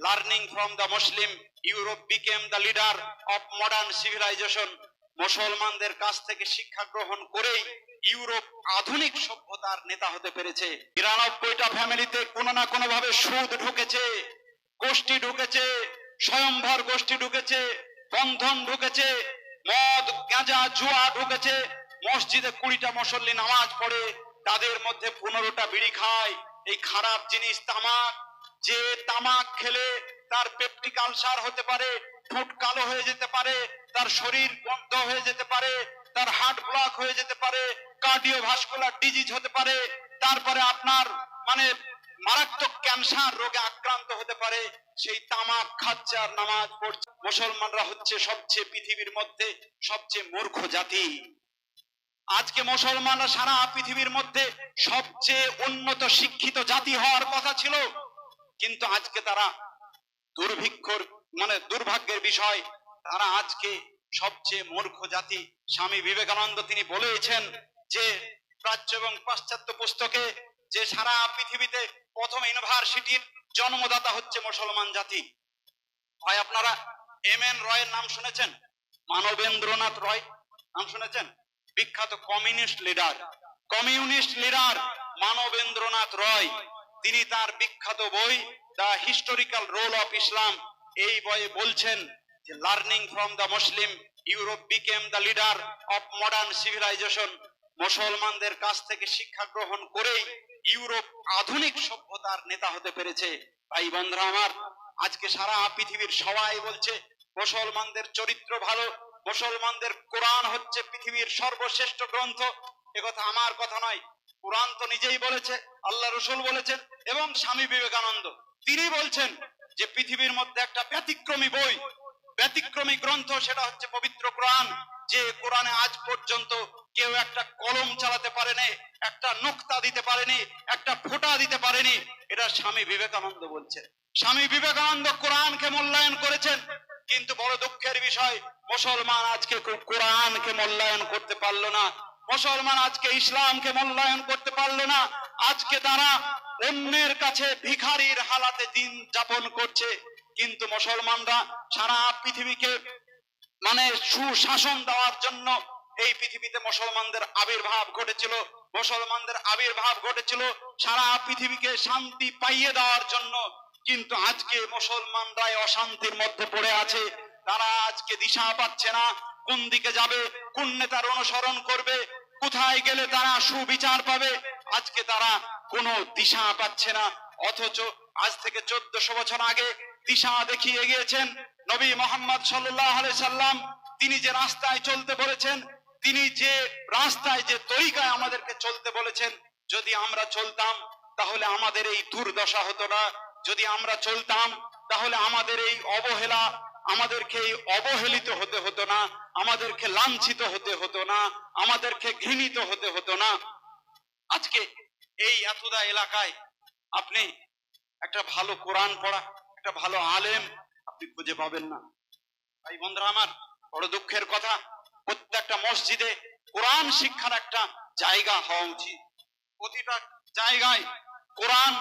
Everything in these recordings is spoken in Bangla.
Learning from the Muslim Europe became the leader of modern civilization. মুসলমানদের কাছ থেকে শিক্ষা গ্রহণ করেই ইউরোপ আধুনিক সভ্যতার নেতা হতে পেরেছে। ৯২টা ফ্যামিলিতে কোনো না কোনো ভাবে সুদ ঢুকেছে, গোষ্ঠী ঢুকেছে, স্বয়ংভর গোষ্ঠী ঢুকেছে, বন্ধন ঢুকেছে, মদ গাঁজা জুয়া ঢুকেছে। মসজিদে ২০টা মুসল্লি নামাজ পড়ে, তাদের মধ্যে ১৫টা বিড়ি খায়। এই খারাপ জিনিস তামাক, যে তামাক খেলে তার পেপটিক আলসার হতে পারে, ঠোঁট কালো হয়ে যেতে পারে, তার শরীর বন্ধ হয়ে যেতে পারে, তার হার্ট ব্লক হয়ে যেতে পারে, কার্ডিওভাস্কুলার ডিজিজ হতে পারে, তারপরে আপনার মারাত্মক ক্যান্সার রোগে আক্রান্ত হতে পারে। সেই তামাক খাচ্ছে আর নামাজ পড়ছে। মুসলমানরা হচ্ছে সবচেয়ে পৃথিবীর মধ্যে সবচেয়ে মূর্খ জাতি। আজকে মুসলমানরা সারা পৃথিবীর মধ্যে সবচেয়ে উন্নত শিক্ষিত জাতি হওয়ার কথা ছিল, কিন্তু আজকে তারা দুর্ভাগ্যের বিষয়, তারা আজকে সবচেয়ে মূর্খ জাতি। স্বামী বিবেকানন্দ তিনি বলেছেন যে প্রাচ্য এবং পাশ্চাত্য পুস্তকে যে সারা পৃথিবীতে প্রথম ইউনিভার্সিটির জন্মদাতা হচ্ছে মুসলমান জাতি। হয় আপনারা এম.এন. রয়ের নাম শুনেছেন? মানবেন্দ্রনাথ রয় নাম শুনেছেন? বিখ্যাত কমিউনিস্ট লিডার মানবেন্দ্রনাথ রয়, তিনি তার বিখ্যাত বই the historical role of Islam, এই বইয়ে বলছেন যে learning from the Muslim Europe became the leader of modern civilization. মুসলমানদের কাছ থেকে শিক্ষা গ্রহণ করেই ইউরোপ আধুনিক সভ্যতার নেতা হতে পেরেছে। ভাই বন্ধুরা আমার, আজকে সারা পৃথিবীর সবাই বলছে মুসলমানদের চরিত্র ভালো, মুসলমানদের কোরআন হচ্ছে পৃথিবীর সর্বশ্রেষ্ঠ গ্রন্থ। একথা আমার কথা নয়, কোরআন তো নিজেই বলেছে, আল্লাহ রসুল বলেছেন, এবং স্বামী বিবেকানন্দ তিনি বলছেন যে পৃথিবীর মধ্যে একটা ব্যতিক্রমী বই, ব্যতিক্রমী গ্রন্থ, সেটা হচ্ছে পবিত্র কোরআন। যে কোরআনে আজ পর্যন্ত কেউ একটা কলম চালাতে পারেনি, একটা নুক্তা দিতে পারেনি, একটা ফোঁটা দিতে পারেনি, এটা স্বামী বিবেকানন্দ বলছেন। স্বামী বিবেকানন্দ কোরআনকে মূল্যায়ন করেছেন, কিন্তু বড় দুঃখের বিষয় মুসলমান আজকে কোরআনকে মূল্যায়ন করতে পারলো না, মুসলমান আজকে ইসলামকে মূল্যায়ন করতে পারলো না। আজকে তারা অন্যের কাছে ভিখারির হালাতে দিন যাপন করছে। কিন্তু মুসলমানরা সারা পৃথিবীকে সুশাসন দেওয়ার জন্য এই পৃথিবীতে মুসলমানদের আবির্ভাব ঘটেছিল, সারা পৃথিবীকে শান্তি পাইয়ে দেওয়ার জন্য। কিন্তু আজকে মুসলমানরাই অশান্তির মধ্যে পড়ে আছে। তারা আজকে দিশা পাচ্ছে না কোন দিকে যাবে, কোন নেতার অনুসরণ করবে, কোথায় গেলে তারা সুবিচার পাবে। আজকে তারা কোনো দিশা পাচ্ছে না। অথচ আজ থেকে 1400 বছর আগে দিশা দেখিয়ে গিয়েছেন নবী মুহাম্মদ সাল্লাল্লাহু আলাইহি সাল্লাম। তিনি যে রাস্তায় চলতে বলেছেন, তিনি যে রাস্তায় যে তরিকায় আমাদেরকে চলতে বলেছেন, যদি আমরা চলতাম তাহলে আমাদের এই দুর্দশা হতো না। যদি আমরা চলতাম তাহলে আমাদের এই অবহেলা, আমাদেরকে এই অবহেলিত হতে হতো না, আমাদেরকে লাঞ্ছিত হতে হতো না, আমাদেরকে ঘৃণিত হতে হতো না। আজকে এই এতদা এলাকায় আপনি একটা ভালো কোরআন পড়া, একটা ভালো আলেম আপনি খুঁজে পাবেন না। ভাই বন্ধুরা আমার, বড় দুঃখের কথা, প্রত্যেকটা মসজিদে কোরআন শিক্ষার একটা জায়গা হওয়া উচিত। প্রতিটা জায়গায় কোরআন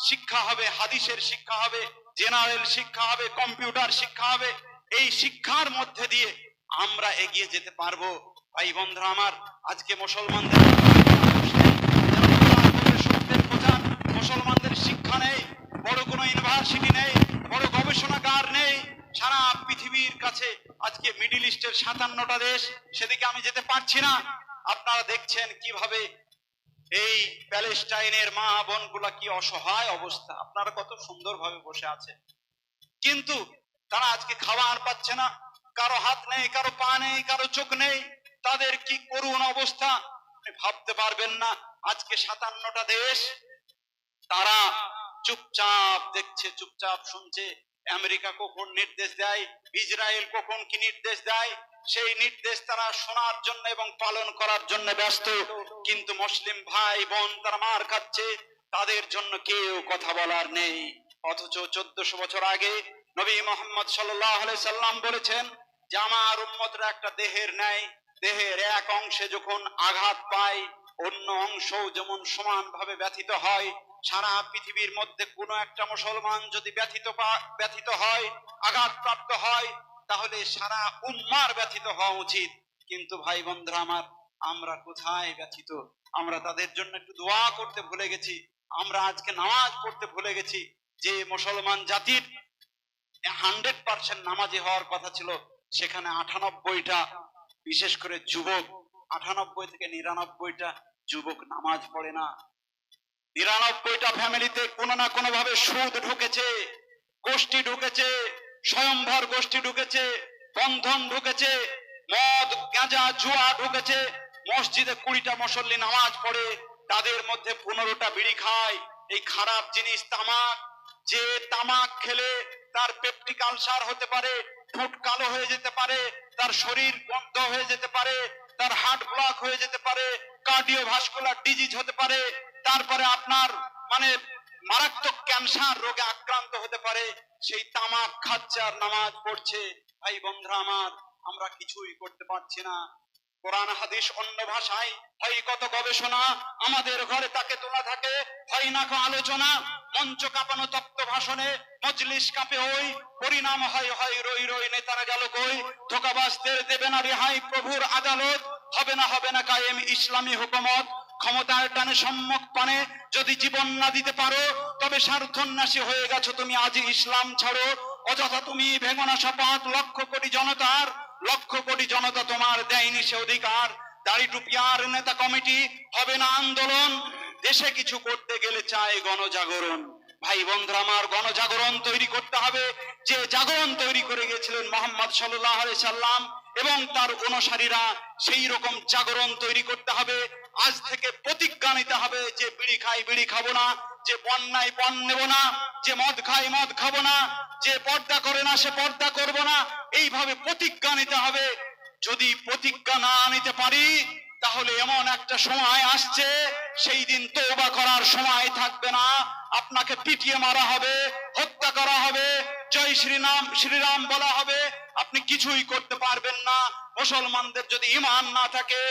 শিক্ষা হবে, হাদিসের শিক্ষা হবে, জেনারেল শিক্ষা হবে, কম্পিউটার শিক্ষা হবে। এই শিক্ষার মধ্যে দিয়ে আমরা এগিয়ে যেতে পারবো। ভাই বন্ধুরা আমার, আজকে মুসলমানদের শিক্ষা নেই, বড় কোনো ইউনিভার্সিটি নেই, বড় গবেষণাগার নেই। সারা পৃথিবীর কাছে আজকে মিডল ইস্টের 57টা দেশ, সেদিকে আমি যেতে পারছি না। আপনারা দেখছেন কিভাবে এই প্যালেস্টাইনের মা বোনগুলা কি অসহায় অবস্থা, আপনারা কত সুন্দরভাবে বসে আছেন, কিন্তু তারা আজকে খাবার পাচ্ছে না। কারো হাত নেই, কারো পা নেই, কারো চোখ নেই, তাদের কি করুণ অবস্থা ভাবতে পারবেন না। আজকে 57টা দেশ তারা চুপচাপ দেখছে, চুপচাপ শুনছে। আমেরিকা কখন নির্দেশ দেয়, ইসরায়েল কখন কি নির্দেশ দেয়, সেই নির্দেশ তারা শোনার জন্য এবং পালন করার জন্য ব্যস্ত। কিন্তু মুসলিম ভাই বোন তারা মার খাচ্ছে, তাদের জন্য কেউ কথা বলার নেই। অথচ 1400 বছর আগে নবী মুহাম্মদ সাল্লাল্লাহু আলাইহি সাল্লাম বলেছেন যে আমার উম্মতরা একটা দেহের ন্যায়, দেহের এক অংশে যখন আঘাত পায় অন্য অংশও যেমন সমানভাবে ব্যথিত হয়, সারা পৃথিবীর মধ্যে কোনো একটা মুসলমান যদি ব্যথিত হয়, আঘাতপ্রাপ্ত হয়, তাহলে সারা উম্মার ব্যথিত হওয়া উচিত। কিন্তু ভাই বন্ধুরা আমার, আমরা কোথায় ব্যথিত? আমরা তাদের জন্য একটু দোয়া করতে ভুলে গেছি। আমরা আজকে নামাজ পড়তে ভুলে গেছি। যে মুসলমান জাতির 100% নামাজি হওয়ার কথা ছিল, সেখানে 98টা, বিশেষ করে যুবক, 98 থেকে 99টা যুবক নামাজ পড়ে না। 99টা ফ্যামিলিতে কোনো না কোনো ভাবে সুদ ঢুকেছে, গোষ্ঠী ঢুকেছে, স্বয়ংভর গোষ্ঠী ঢুকেছে, বন্ধন ঢুকেছে, মদ গাঁজা জুয়া ঢুকেছে। মসজিদে 20টা মুসল্লি নামাজ পড়ে, তাদের মধ্যে 15টা বিড়ি খায়। এই খারাপ জিনিস তামাক, যে তামাক খেলে তার পেপটিক আলসার হতে পারে, ঠোঁট কালো হয়ে যেতে পারে, তার শরীর বন্ধ হয়ে যেতে পারে, তার হার্ট ব্লক হয়ে যেতে পারে, কার্ডিওভাস্কুলার ডিজিজ হতে পারে, তারপরে আপনার মানে মারাত্মক ক্যান্সার রোগে আক্রান্ত হতে পারে। সেই তামাক খাচ্ছে আর নামাজ পড়ছে। ভাই বন্ধুরা আমার, আমরা কিছুই করতে পারছি না। কোরআন হাদিস অন্য ভাষায় হয়, কত গবেষণা আমাদের ঘরে তাকে তোলা থাকে, হয় না কো আলোচনা, মঞ্চ কাঁপানো তপ্ত ভাষণে মজলিস কাঁপে ওই, পরিণাম হয় হয় রই রই নেতারা গেল কই, ধোঁকাবাজদের দেবে না রেহাই প্রভুর আদালত, হবে না কায়েম ইসলামী হুকুমত। ক্ষমতার টানে সম্মুখ পানে যদি জীবন না দিতে পারো, তবে স্বার্থন্যাসী হয়ে গেছো তুমি, আজই ইসলাম ছাড়ো। অযথা তুমি ভেঙো না শপথ লক্ষ কোটি জনতার, লক্ষ কোটি জনতা তোমার দেয়নি সে অধিকার। দাড়ি টুপিয়ার নেতা কমিটি হবে না আন্দোলন, দেশে কিছু করতে গেলে চায় গণজাগরণ। ভাই বন্ধুরা আমার, গণজাগরণ তৈরি করতে হবে। যে জাগরণ তৈরি করে গিয়েছিলেন মোহাম্মদ সাল্লাল্লাহু আলাইহি সাল্লাম এবং তার অনুসারীরা, সেই রকম জাগরণ তৈরি করতে হবে। আজ থেকে প্রতিজ্ঞা নিতে হবে যে বিড়ি খাই বিড়ি খাবো না, যে বন্যায় বন নেব না, যে মদ খাই মদ খাবো না, যে পর্দা করে না সে পর্দা করব না। এইভাবে প্রতিজ্ঞা নিতে হবে। যদি প্রতিজ্ঞা না নিতে পারি, তাহলে এমন একটা সময় আসছে, সেই দিন তওবা করার সময় থাকবে না। আপনাকে পিটিয়ে মারা হবে, হত্যা করা হবে, জয় শ্রীরাম বলা হবে, আপনি কিছুই করতে পারবেন না। মুসলমানদের যদি ঈমান না থাকে,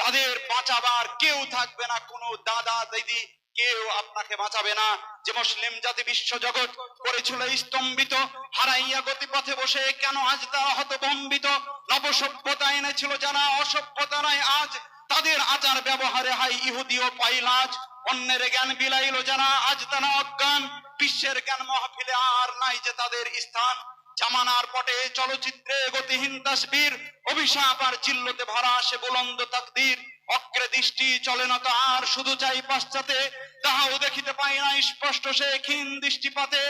তাদের বাঁচাবার কেউ থাকবে না, কোনো দাদা দিদি কেউ আপনাকে বাঁচাবে না। যে মুসলিম জাতি বিশ্ব জগৎ করেছিল স্তম্ভিত, হারাইয়া গতিপথে বসে কেন আজ তারা হতবম্বিত। নবসভ্যতা এনেছিল যারা, অসভ্যতারাই আজ তাদের আচার ব্যবহারে হাই ইহুদি ও পাইলাজ। অন্যের জ্ঞান বিলাইল যারা, আজ তারা অজ্ঞান। বিশ্বের জ্ঞান মহফিলে আর নাই যে তাদের স্থান। জামানার পটে চলচ্চিত্রে গতিহীন তাসবীর, অভিশাপ আর চিল্লতে ভরা সে বুলন্দ তাকদীর। অগ্রে দৃষ্টি চলে না তো আর, শুধু চাই পাশ্চাতে, তাহাও দেখিতে পাই না স্পষ্ট সে ক্ষীণ দৃষ্টিপাতে।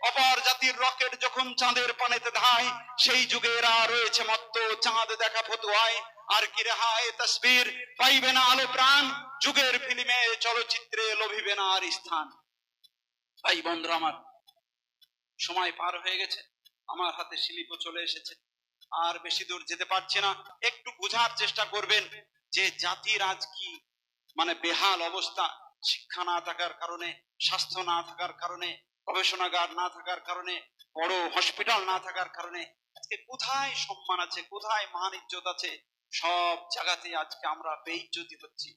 অপর জাতির রকেট যখন চাঁদের পানেতে ধায়, সেই যুগেরা রয়েছে মত্ত চাঁদ দেখা ফতুয়ায়। আর কি রেহায় তাসবীর, পাইবে না আলো প্রাণ, যুগের ফিল্মে চলচ্চিত্রে লভিবে না আর স্থান। ভাই বন্ধুরা আমার, সময় পার হয়ে গেছে, আমার হাতে স্লিপও চলে এসেছে, আর বেশি দূর যেতে পারছি না। একটু বোঝার চেষ্টা করবেন যে জাতির আজ কি মানে বেহাল অবস্থা। শিক্ষা না থাকার কারণে, স্বাস্থ্য না থাকার কারণে, গবেষণাগার না থাকার কারণে, বড় হসপিটাল না থাকার কারণে আজকে কোথায় সম্মান আছে, কোথায় মান ইজ্জত আছে? সব জায়গাতে আজকে আমরা বেইজ্জতি হচ্ছি।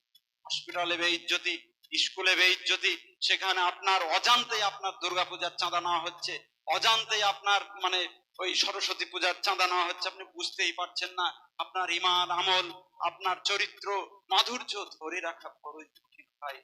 হসপিটালে বেইজ্জতি, স্কুলে বেইজ্জতি, সেখানে আপনার অজান্তেই আপনার দুর্গাপূজার চাঁদা নেওয়া হচ্ছে, অজান্তেই আপনার মানে ওই সরস্বতী পূজার চাঁদা নেওয়া হচ্ছে। আপনি বুঝতেই পারছেন না। আপনার ঈমান আমল, আপনার চরিত্র মাধুর্য ধরে রাখা বড়ই কঠিন ভাই।